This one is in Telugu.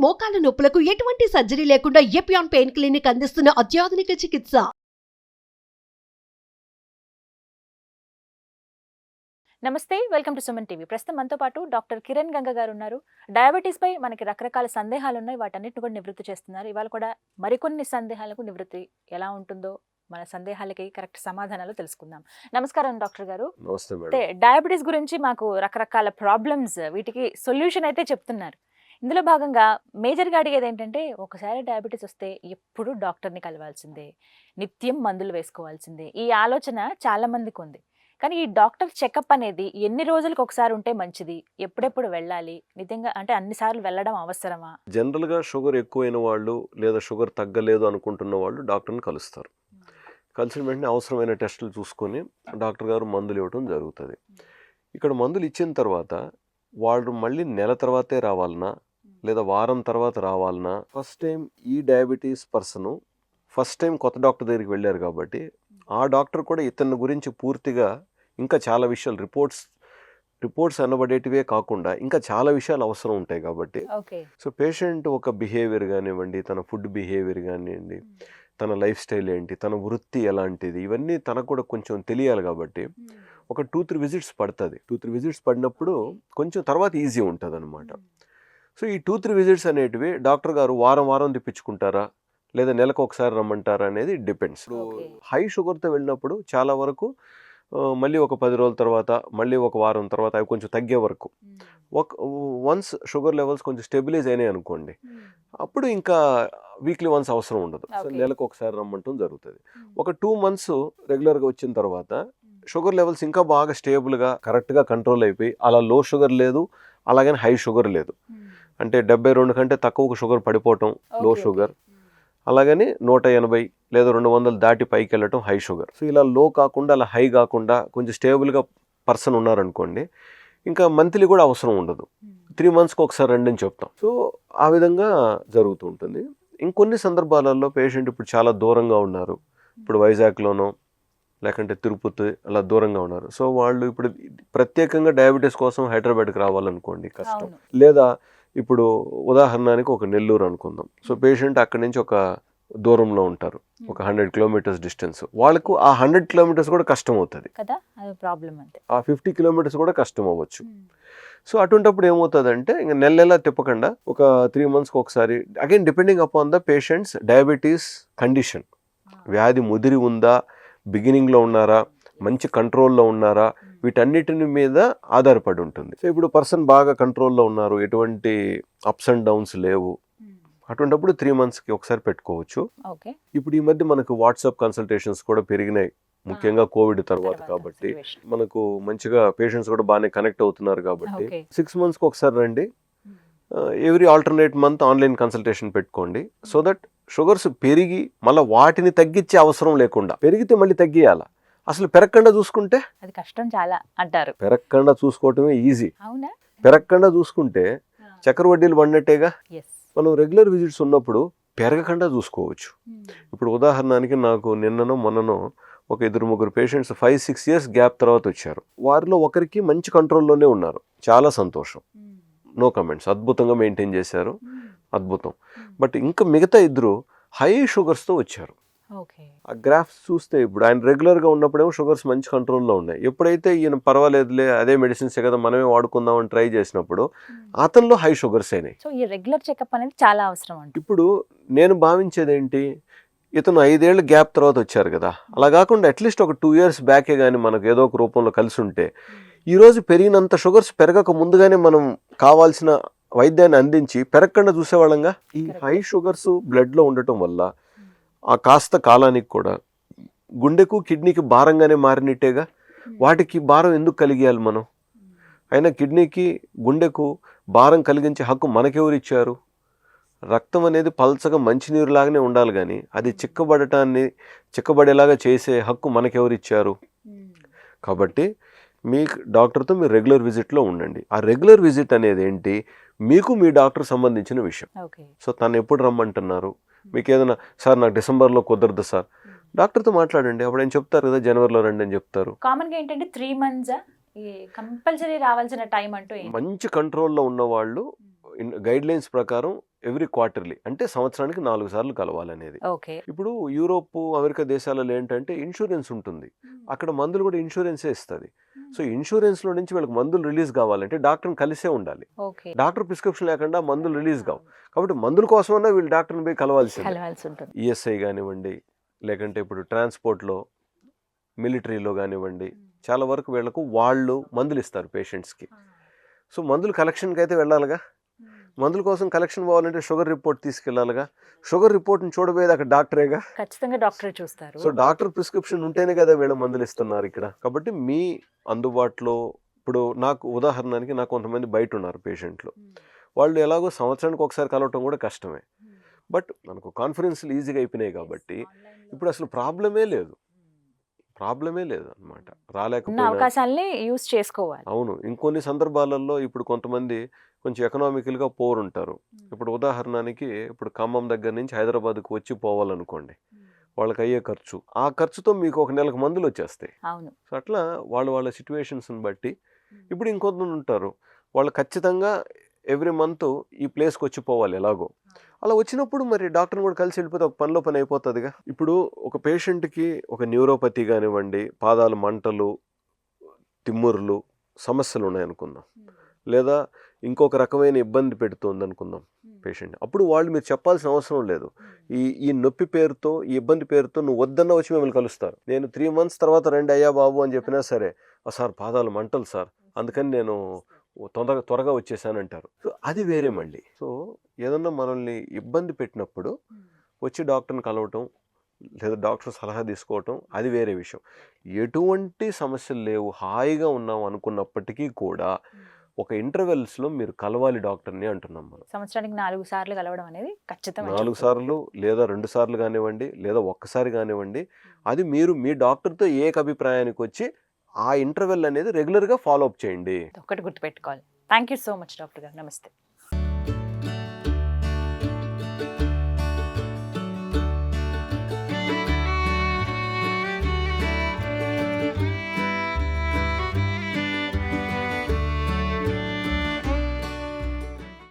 మోకాల నొప్పులకు ఎటువంటి సర్జరీ లేకుండా ఎపియాన్ పెయిన్ క్లినిక్ అందిస్తున్న అత్యాధునిక చికిత్స. నమస్తే, వెల్కమ్ టు సుమన్ టీవీ. ప్రస్తుతం మనతో పాటు డాక్టర్ కిరణ్ గంగ గారు ఉన్నారు. డయాబెటీస్ పై మనకి రకరకాల సందేహాలు ఉన్నాయి, వాటన్నిటిని కూడా నివృత్తి చేస్తున్నారు. ఇవాళ కూడా మరికొన్ని సందేహాలకు నివృత్తి ఎలా ఉంటుందో, మన సందేహాలకి కరెక్ట్ సమాధానాలు తెలుసుకుందాం. నమస్కారం డాక్టర్ గారు. నమస్తే మేడం. అంటే డయాబెటీస్ గురించి మాకు రకరకాల ప్రాబ్లమ్స్, వీటికి సొల్యూషన్ అయితే చెప్తున్నారు. ఇందులో భాగంగా మేజర్గా అడిగేది ఏంటంటే, ఒకసారి డయాబెటీస్ వస్తే ఎప్పుడు డాక్టర్ని కలవాల్సిందే, నిత్యం మందులు వేసుకోవాల్సిందే, ఈ ఆలోచన చాలా మందికి ఉంది. కానీ ఈ డాక్టర్ చెకప్ అనేది ఎన్ని రోజులకు ఒకసారి ఉంటే మంచిది, ఎప్పుడెప్పుడు వెళ్ళాలి, నిజంగా అంటే అన్నిసార్లు వెళ్ళడం అవసరమా? జనరల్గా షుగర్ ఎక్కువైన వాళ్ళు లేదా షుగర్ తగ్గలేదు అనుకుంటున్న వాళ్ళు డాక్టర్ని కలుస్తారు. కలిసిన వెంటనే అవసరమైన టెస్టులు చూసుకొని డాక్టర్ గారు మందులు ఇవ్వడం జరుగుతుంది. ఇక్కడ మందులు ఇచ్చిన తర్వాత వాళ్ళు మళ్ళీ నెల తర్వాతే రావాలన్నా లేదా వారం తర్వాత రావాలన్నా, ఫస్ట్ టైం ఈ డయాబెటీస్ పర్సన్ ఫస్ట్ టైం కొత్త డాక్టర్ దగ్గరికి వెళ్ళారు కాబట్టి ఆ డాక్టర్ కూడా ఇతని గురించి పూర్తిగా ఇంకా చాలా విషయాలు రిపోర్ట్స్ అనబడేటివే కాకుండా ఇంకా చాలా విషయాలు అవసరం ఉంటాయి కాబట్టి, సో పేషెంట్ ఒక బిహేవియర్ కానివ్వండి, తన ఫుడ్ బిహేవియర్ కానివ్వండి, తన లైఫ్ స్టైల్ ఏంటి, తన వృత్తి ఎలాంటిది, ఇవన్నీ తనకు కూడా కొంచెం తెలియాలి కాబట్టి ఒక 2-3 విజిట్స్ పడుతుంది. 2-3 విజిట్స్ పడినప్పుడు కొంచెం తర్వాత ఈజీ ఉంటుంది అనమాట. సో ఈ 2-3 విజిట్స్ అనేటివి డాక్టర్ గారు వారం వారం తెప్పించుకుంటారా లేదా నెలకు ఒకసారి రమ్మంటారా అనేది డిపెండ్స్. హై షుగర్తో వెళ్ళినప్పుడు చాలా వరకు మళ్ళీ ఒక 10 రోజుల తర్వాత, మళ్ళీ ఒక వారం తర్వాత అవి కొంచెం తగ్గే వరకు, వన్స్ షుగర్ లెవెల్స్ కొంచెం స్టెబిలైజ్ అయినాయి అనుకోండి, అప్పుడు ఇంకా వీక్లీ వన్స్ అవసరం ఉండదు. సో నెలకు ఒకసారి రమ్మంటం జరుగుతుంది. ఒక 2 months రెగ్యులర్గా వచ్చిన తర్వాత షుగర్ లెవెల్స్ ఇంకా బాగా స్టేబుల్గా కరెక్ట్గా కంట్రోల్ అయిపోయి, అలా లో షుగర్ లేదు, అలాగని హై షుగర్ లేదు, అంటే 72 కంటే తక్కువ షుగర్ పడిపోవటం లో షుగర్, అలాగని 180 లేదా 200 దాటి పైకి వెళ్ళటం హై షుగర్. సో ఇలా లో కాకుండా అలా హై కాకుండా కొంచెం స్టేబుల్గా పర్సన్ ఉన్నారనుకోండి, ఇంకా మంత్లీ కూడా అవసరం ఉండదు, 3 monthsకి ఒకసారి రండి అని చెప్తాం. సో ఆ విధంగా జరుగుతూ ఉంటుంది. ఇంకొన్ని సందర్భాలలో పేషెంట్ ఇప్పుడు చాలా దూరంగా ఉన్నారు, ఇప్పుడు వైజాగ్లోనో లేకంటే తిరుపతి అలా దూరంగా ఉన్నారు. సో వాళ్ళు ఇప్పుడు ప్రత్యేకంగా డయాబెటీస్ కోసం హైదరాబాద్కి రావాలనుకోండి కష్టం, లేదా ఇప్పుడు ఉదాహరణకి ఒక నెల్లూరు అనుకుందాం. సో పేషెంట్ అక్కడి నుంచి ఒక దూరంలో ఉంటారు, ఒక 100 kilometers డిస్టెన్స్, వాళ్ళకు ఆ 100 kilometers కూడా కష్టం అవుతుంది కదా, అది ప్రాబ్లం. అంటే ఆ 50 kilometers కూడా కష్టం అవ్వచ్చు. సో అటువంటిప్పుడు ఏమవుతుందంటే, ఇంకా నెల తిప్పకుండా ఒక 3 monthsకి ఒకసారి, again depending upon the patients diabetes condition, వ్యాధి ముదిరి ఉందా, బిగినింగ్లో ఉన్నారా, మంచి కంట్రోల్లో ఉన్నారా, వీటన్నిటిని మీద ఆధారపడి ఉంటుంది. సో ఇప్పుడు పర్సన్ బాగా కంట్రోల్లో ఉన్నారు, ఎటువంటి అప్స్ అండ్ డౌన్స్ లేవు, అటువంటిప్పుడు 3 monthsకి ఒకసారి పెట్టుకోవచ్చు. ఇప్పుడు ఈ మధ్య మనకు వాట్సాప్ కన్సల్టేషన్స్ కూడా పెరిగినాయి, ముఖ్యంగా కోవిడ్ తర్వాత కాబట్టి మనకు మంచిగా పేషెంట్స్ కూడా బాగానే కనెక్ట్ అవుతున్నారు కాబట్టి 6 monthsకి ఒకసారి రండి, every alternate month online consultation పెట్టుకోండి. సో దట్ షుగర్స్ పెరిగి మళ్ళీ వాటిని తగ్గించే అవసరం లేకుండా, పెరిగితే మళ్ళీ తగ్గియాల, అసలు పెరగకుండా చూసుకుంటే అది కష్టం చాలా అంటారు. పెరగకుండా చూసుకోవటమే ఈజీ, పెరగకుండా చూసుకుంటే చక్కెర వడ్డీలు పడినట్టేగా. మనం రెగ్యులర్ విజిట్స్ ఉన్నప్పుడు పెరగకుండా చూసుకోవచ్చు. ఇప్పుడు ఉదాహరణకి నాకు నిన్ననో మొన్ననో ఒక 2-3 పేషెంట్స్ 5-6 years గ్యాప్ తర్వాత వచ్చారు. వారిలో ఒకరికి మంచి కంట్రోల్లోనే ఉన్నారు, చాలా సంతోషం, నో కమెంట్స్, అద్భుతంగా మెయింటైన్ చేశారు, అద్భుతం. బట్ ఇంకా మిగతా 2 హై షుగర్స్తో వచ్చారు. ఆ గ్రాఫ్స్ చూస్తే ఇప్పుడు ఆయన రెగ్యులర్గా ఉన్నప్పుడేమో షుగర్స్ మంచి కంట్రోల్లో ఉన్నాయి, ఎప్పుడైతే ఈయన పర్వాలేదులే అదే మెడిసిన్సే కదా మనమే వాడుకుందాం అని ట్రై చేసినప్పుడు అతనిలో హై షుగర్స్ అయినాయి. సో ఈ రెగ్యులర్ చెకప్ అనేది చాలా అవసరం అండి. ఇప్పుడు నేను భావించేది ఏంటి, ఇతను 5 ఏళ్ళ గ్యాప్ తర్వాత వచ్చారు కదా, అలా కాకుండా అట్లీస్ట్ ఒక 2 years బ్యాకే కానీ మనకు ఏదో ఒక రూపంలో కలిసి ఉంటే, ఈరోజు పెరిగినంత షుగర్స్ పెరగక ముందుగానే మనం కావాల్సిన వైద్యాన్ని అందించి పెరగకుండా చూసేవాళ్ళంగా. ఈ హై షుగర్స్ బ్లడ్లో ఉండటం వల్ల ఆ కాస్త కాలానికి కూడా గుండెకు కిడ్నీకి భారంగానే మారినట్టేగా. వాటికి భారం ఎందుకు కలిగేయాలి మనం? అయినా కిడ్నీకి గుండెకు భారం కలిగించే హక్కు మనకెవరు ఇచ్చారు? రక్తం అనేది పల్చగా మంచినీరు లాగానే ఉండాలి, కానీ అది చిక్కబడేలాగా చేసే హక్కు మనకెవరు ఇచ్చారు? కాబట్టి మీ డాక్టర్తో మీరు రెగ్యులర్ విజిట్లో ఉండండి. ఆ రెగ్యులర్ విజిట్ అనేది ఏంటి, మీకు మీ డాక్టర్ సంబంధించిన విషయం. సో తను ఎప్పుడు రమ్మంటున్నారు, మీకు ఏదైనా సార్ నాకు డిసెంబర్లో కుదరదు సార్, డాక్టర్తో మాట్లాడండి, అప్పుడు ఆయన చెప్తారు కదా జనవరిలో రండి అని చెప్తారు. కామన్గా ఏంటంటే 3 months కంపల్సరీ రావాల్సిన టైం అంటూ మంచి కంట్రోల్లో ఉన్న వాళ్ళు గైడ్ లైన్స్ ప్రకారం ఎవ్రీ క్వార్టర్లీ, అంటే సంవత్సరానికి 4 సార్లు కలవాలనేది. ఓకే. ఇప్పుడు యూరోప్, అమెరికా దేశాలలో ఏంటంటే ఇన్సూరెన్స్ ఉంటుంది. అక్కడ మందులు కూడా ఇన్సూరెన్సే ఇస్తుంది. సో ఇన్సూరెన్స్లో నుంచి వీళ్ళకి మందులు రిలీజ్ కావాలంటే డాక్టర్ని కలిసే ఉండాలి. ఓకే. డాక్టర్ ప్రిస్క్రిప్షన్ లేకుండా మందులు రిలీజ్ కావు. కాబట్టి మందుల కోసమన్నా వీళ్ళు డాక్టర్ని పోయి కలవాల్సింది. కలవాల్సి ఉంటుంది. ఈఎస్ఐ కానివ్వండి, లేకంటే ఇప్పుడు ట్రాన్స్పోర్ట్లో, మిలిటరీలో కానివ్వండి, చాలా వరకు వీళ్ళకు వాళ్ళు మందులు ఇస్తారు పేషెంట్స్కి. సో మందులు కలెక్షన్కి అయితే వెళ్ళాలిగా. మందుల కోసం కలెక్షన్ పోవాలంటే షుగర్ రిపోర్ట్ తీసుకెళ్ళాలిగా. షుగర్ రిపోర్ట్ని చూడబోయేది అక్కడ డాక్టరేగా. ఖచ్చితంగా డాక్టర్ చూస్తారు. సో డాక్టర్ ప్రిస్క్రిప్షన్ ఉంటేనే కదా వీళ్ళ మందులు ఇస్తున్నారు ఇక్కడ. కాబట్టి మీ అందుబాటులో, ఇప్పుడు నాకు ఉదాహరణకి నాకు కొంతమంది బయట ఉన్నారు పేషెంట్లు. వాళ్ళు ఎలాగో సంవత్సరానికి ఒకసారి కలవటం కూడా కష్టమే. బట్ మనకు కాన్ఫరెన్స్లు ఈజీగా అయిపోయినాయి కాబట్టి ఇప్పుడు అసలు ప్రాబ్లమే లేదు అనమాట. ఉన్న రాలేకపోయినా అవకాశాలని యూజ్ చేసుకోవాలి. అవును. ఇంకొన్ని సందర్భాలలో ఇప్పుడు కొంతమంది కొంచెం ఎకనామికల్గా పోర్ ఉంటారు. ఇప్పుడు ఉదాహరణకి ఇప్పుడు ఖమ్మం దగ్గర నుంచి హైదరాబాద్కు వచ్చి పోవాలనుకోండి, వాళ్ళకి అయ్యే ఖర్చు, ఆ ఖర్చుతో మీకు ఒక నెలకు మందులు వచ్చేస్తాయి. అవును. సో అట్లా వాళ్ళ సిచ్యువేషన్స్ని బట్టి ఇప్పుడు ఇంకొంతమంది ఉంటారు, వాళ్ళు ఖచ్చితంగా ఎవ్రీ మంత్ ఈ ప్లేస్కి వచ్చి పోవాలి ఎలాగో. అలా వచ్చినప్పుడు మరి డాక్టర్ని కూడా కలిసి వెళ్ళిపోతే ఒక పనిలో పని అయిపోతుందిగా. ఇప్పుడు ఒక పేషెంట్కి ఒక న్యూరోపతి కానివ్వండి, పాదాలు మంటలు, తిమ్మురులు, సమస్యలు ఉన్నాయనుకుందాం, లేదా ఇంకొక రకమైన ఇబ్బంది పెడుతుంది అనుకుందాం పేషెంట్. అప్పుడు వాళ్ళు మీరు చెప్పాల్సిన అవసరం లేదు. ఈ నొప్పి పేరుతో, ఈ ఇబ్బంది పేరుతో నువ్వు వద్దన్న వచ్చి మిమ్మల్ని కలుస్తారు. నేను 3 months తర్వాత రండి అయ్యా బాబు అని చెప్పినా సరే, సార్ పాదాలు మంటలు సార్, అందుకని నేను త్వరగా వచ్చేసానంటారు. సో అది వేరే మళ్ళీ. సో ఏదన్నా మనల్ని ఇబ్బంది పెట్టినప్పుడు వచ్చి డాక్టర్ని కలవటం, లేదా డాక్టర్ సలహా తీసుకోవటం, అది వేరే విషయం. ఎటువంటి సమస్యలు లేవు, హాయిగా ఉన్నాం అనుకున్నప్పటికీ కూడా ఒక ఇంటర్వెల్స్లో మీరు కలవాలి డాక్టర్ని అంటున్నాం మనం. సంవత్సరానికి 4 సార్లు కలవడం అనేది ఖచ్చితంగా 4 సార్లు లేదా 2 సార్లు కానివ్వండి, లేదా ఒక్కసారి కానివ్వండి, అది మీరు మీ డాక్టర్తో అభిప్రాయానికి వచ్చి ఆ ఇంటర్వెల్ అనేది రెగ్యులర్గా ఫాలో అప్ చేయండి. ఒకటి గుర్తుపెట్టుకోవాలి. Thank you so much doctor గారు. నమస్తే.